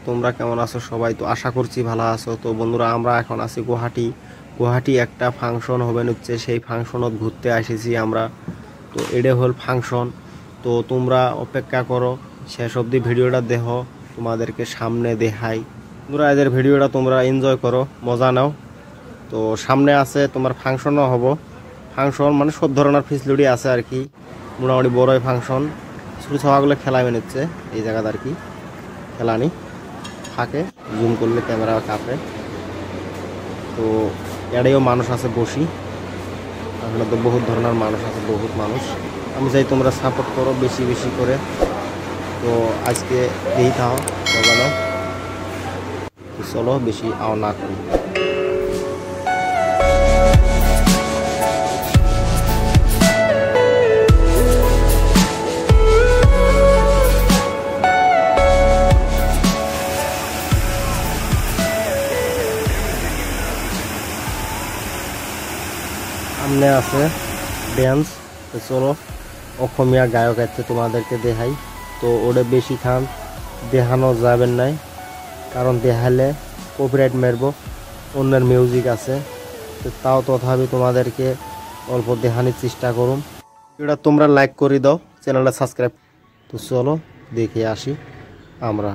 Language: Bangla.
তোমরা কেমন আছো সবাই? তো আশা করছি ভালো আছো। তো বন্ধুরা, আমরা এখন আছি গুয়াহাটি একটা ফাংশন হবে হচ্ছে, সেই ফাংশনত ঘুরতে আসেছি আমরা। তো এটা হল ফাংশন। তো তোমরা অপেক্ষা করো, শেষ অবধি ভিডিওটা দেখো, তোমাদেরকে সামনে দেখাই। বন্ধুরা, এদের ভিডিওটা তোমরা এনজয় করো, মজা নাও। তো সামনে আছে তোমার ফাংশনও হবো। ফাংশন মানে সব ধরনের ফেসিলিটি আছে আর কি, মোটামুটি বড়ই ফাংশন। ছোটো ছাওয়াগুলো খেলা মেনেছে এই জায়গাতে আর কি, খেলানি থাকে, জুম করলে ক্যামেরা কাঁপে। তো এড়েও মানুষ আছে বসি, আসলে তো বহুত ধরনের মানুষ আছে, বহুত মানুষ। আমি চাই তোমরা সাপোর্ট করো বেশি বেশি করে। তো আজকে এই থাও বলো, চলো বেশি আও না করি। সামনে আছে ড্যান্স। তো চলো, অসমীয়া গায়ক আছে তোমাদেরকে দেখাই। তো ওটা বেশি খান দেখানো যাবেন নাই, কারণ দেখালে কপিরাইট মারব। অন্যের মিউজিক আছে, তো তাও তথাপি তোমাদেরকে অল্প দেখানোর চেষ্টা করুন। এটা তোমরা লাইক করে দাও, চ্যানেলটা সাবস্ক্রাইব। তো চলো দেখে আসি আমরা।